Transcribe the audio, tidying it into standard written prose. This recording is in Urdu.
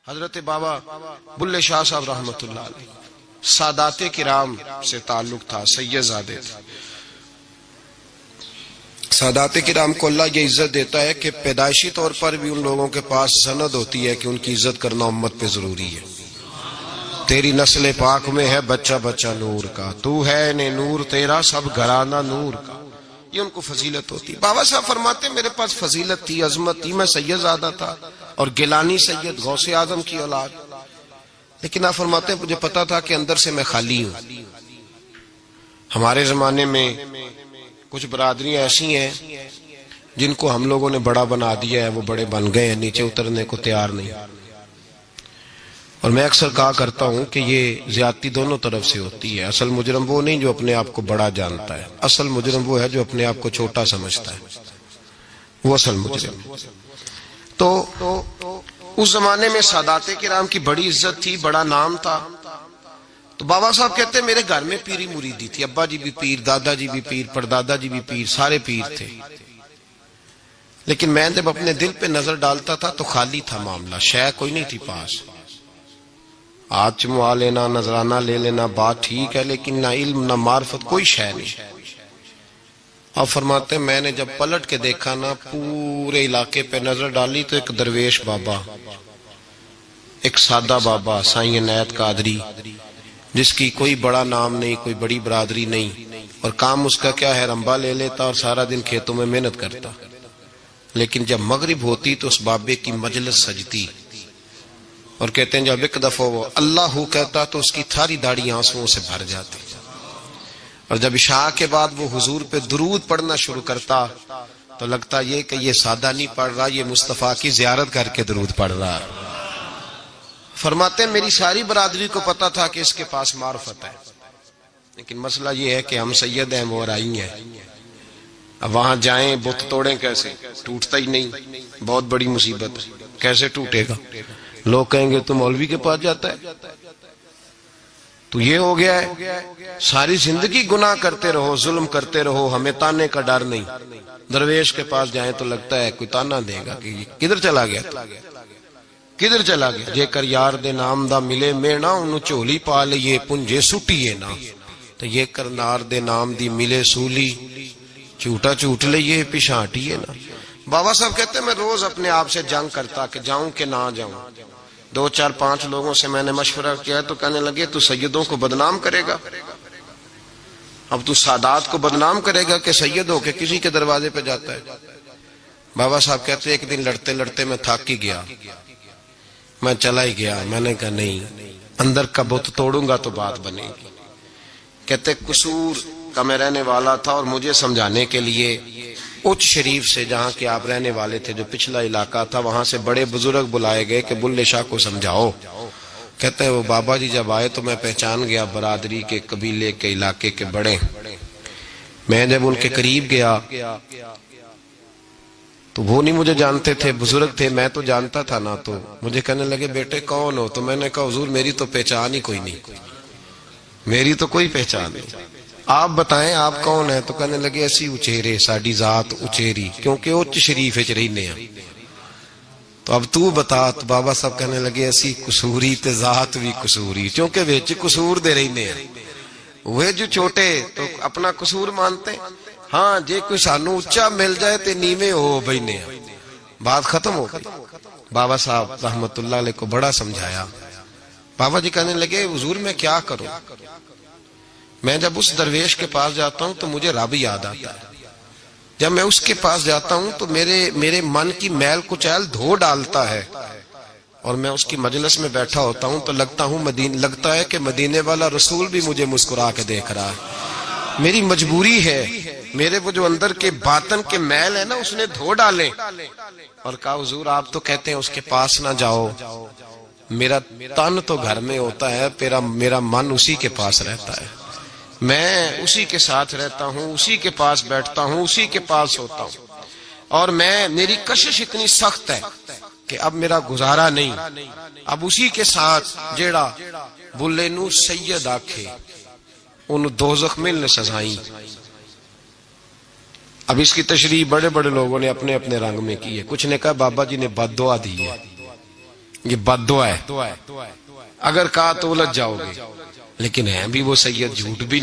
حضرت بابا بلے شاہ صاحب رحمۃ اللہ علیہ سادات کرام سے تعلق تھا، سید زادے تھے۔ سادات کرام کو اللہ یہ عزت دیتا ہے کہ پیدائشی طور پر بھی ان لوگوں کے پاس سند ہوتی ہے کہ ان کی عزت کرنا امت پہ ضروری ہے۔ تیری نسل پاک میں ہے بچہ بچہ نور کا، تو ہے نے نور تیرا سب گھرانہ نور کا، یہ ان کو فضیلت ہوتی ہے۔ بابا صاحب فرماتے ہیں میرے پاس فضیلت تھی، عظمت تھی، میں سید زادہ تھا اور گیلانی سید غوث اعظم کی اولاد، لیکن آپ فرماتے ہیں مجھے پتا تھا کہ اندر سے میں خالی ہوں۔ ہمارے زمانے میں کچھ برادریاں ایسی ہیں جن کو ہم لوگوں نے بڑا بنا دیا ہے، وہ بڑے بن گئے ہیں، نیچے اترنے کو تیار نہیں۔ اور میں اکثر کہا کرتا ہوں کہ یہ زیادتی دونوں طرف سے ہوتی ہے۔ اصل مجرم وہ نہیں جو اپنے آپ کو بڑا جانتا ہے، اصل مجرم وہ ہے جو اپنے آپ کو چھوٹا سمجھتا ہے، وہ اصل مجرم۔ تو اس زمانے میں سادات کرام کی بڑی عزت تھی، بڑا نام تھا۔ تو بابا صاحب کہتے ہیں میرے گھر میں پیری مریدی تھی، ابا جی بھی پیر، دادا جی بھی پیر، پردادا جی بھی پیر، سارے پیر تھے، لیکن میں جب اپنے دل پہ نظر ڈالتا تھا تو خالی تھا معاملہ، شے کوئی نہیں تھی پاس۔ ہاتھ چموا لینا، نذرانہ لے لینا بات ٹھیک ہے، لیکن نہ علم نہ معرفت، کوئی شے نہیں۔ اور فرماتے ہیں میں نے جب پلٹ کے دیکھا نا، پورے علاقے پہ نظر ڈالی تو ایک درویش بابا، ایک سادہ بابا سائیں عنایت قادری، جس کی کوئی بڑا نام نہیں، کوئی بڑی برادری نہیں، اور کام اس کا کیا ہے، رمبا لے لیتا اور سارا دن کھیتوں میں محنت کرتا، لیکن جب مغرب ہوتی تو اس بابے کی مجلس سجتی، اور کہتے ہیں جب ایک دفعہ وہ اللہ کہتا تو اس کی تھاری داڑھی آنسوؤں سے بھر جاتی، اور جب عشاء کے بعد وہ حضور پہ درود پڑھنا شروع کرتا تو لگتا یہ کہ یہ سادہ نہیں پڑھ رہا، یہ مصطفیٰ کی زیارت کر کے درود پڑھ رہا۔ فرماتے ہیں میری ساری برادری کو پتا تھا کہ اس کے پاس معرفت ہے، لیکن مسئلہ یہ ہے کہ ہم سید ہیں، وہ رائی ہیں، اب وہاں جائیں بت توڑیں کیسے، ٹوٹتا ہی نہیں، بہت بڑی مصیبت ہے، کیسے ٹوٹے گا؟ لوگ کہیں گے تو مولوی کے پاس جاتا ہے، تو یہ ہو گیا ہے ساری زندگی گناہ کرتے رہو، ظلم کرتے رہو، ہمیں تانے کا ڈر نہیں۔ درویش کے پاس جائیں تو لگتا ہے کوئی تانا دے گا کہ کدھر چلا گیا، کدھر چلا گیا؟ جے کر یار دے نام دا ملے مینا، انہوں چولی پا لئیے پنجے سٹیے نا، تو یہ کر نار دے نام دی ملے سولی، چوٹا چوٹ لئیے پشانٹیے نا۔ بابا صاحب کہتے ہیں میں روز اپنے آپ سے جنگ کرتا کہ جاؤں کہ نہ جاؤں۔ 2 4 5 لوگوں سے میں نے مشورہ کیا تو کہنے لگے تو سیدوں کو بدنام کرے گا، اب تو سادات کو بدنام کرے گا کہ سید ہو کے کسی کے دروازے پہ جاتا ہے۔ بابا صاحب کہتے ہیں ایک دن لڑتے لڑتے میں تھک ہی گیا، میں چلا ہی گیا، میں نے کہا نہیں، اندر کا بت توڑوں گا تو بات بنے گی۔ کہتے قصور کا میں رہنے والا تھا اور مجھے سمجھانے کے لیے اچ شریف سے جہاں کے آپ رہنے والے تھے، جو پچھلا علاقہ تھا، وہاں سے بڑے بزرگ بلائے گئے کہ بلے شاہ کو سمجھاؤ۔ کہتے ہیں وہ بابا جی جب آئے تو میں پہچان گیا برادری کے، قبیلے کے، علاقے کے بڑے۔ میں جب ان کے قریب گیا تو وہ نہیں مجھے جانتے تھے، بزرگ تھے، میں تو جانتا تھا نا، تو مجھے کہنے لگے بیٹے کون ہو؟ تو میں نے کہا حضور میری تو پہچان ہی کوئی نہیں، میری تو کوئی پہچان نہیں، آپ بتائیں آپ کون ہیں؟ تو کہنے لگے اسی اچیرے، ساڈی ذات اچیری، کیونکہ اچ شریف وچ رہنے ہیں۔ تو اب تو بتا، تو بابا صاحب کہنے لگے اسی قصوری تے ذات بھی قصوری، کیونکہ وچ قصور دے رہنے ہیں، وہ جو چھوٹے تو اپنا قصور مانتے ہیں، ہاں جے کوئی سانو اچا مل جائے تے نیویں ہو بینے ہیں، بات ختم ہو گئی۔ بابا صاحب رحمت اللہ علیہ کو بڑا سمجھایا۔ بابا جی کہنے لگے حضور میں کیا کروں؟ میں جب اس درویش کے پاس جاتا ہوں تو مجھے رب یاد آتا ہے، جب میں اس کے پاس جاتا ہوں تو میرے من کی میل کچیل دھو ڈالتا ہے، اور میں اس کی مجلس میں بیٹھا ہوتا ہوں تو لگتا ہے کہ مدینے والا رسول بھی مجھے مسکرا کے دیکھ رہا ہے۔ میری مجبوری ہے، میرے وہ جو اندر کے باطن کے میل ہے نا اس نے دھو ڈالے، اور کہا حضور آپ تو کہتے ہیں اس کے پاس نہ جاؤ، میرا تن تو گھر میں ہوتا ہے، میرا من اسی کے پاس رہتا ہے، میں اسی کے ساتھ رہتا ہوں، اسی کے پاس بیٹھتا ہوں، اسی کے پاس ہوتا ہوں، اور میری کشش اتنی سخت ہے کہ اب میرا گزارا نہیں، اب اسی کے ساتھ جیڑا بلے نو سید آکھے انہوں دوزخ ملنے سزائیں۔ اب اس کی تشریح بڑے بڑے لوگوں نے اپنے اپنے رنگ میں کی ہے، کچھ نے کہا بابا جی نے بد دعا دی ہے، یہ بد دعا ہے، اگر کہا تو الجھ جاؤ گے، لیکن ہیں بھی وہ سید جھوٹ بھی نہیں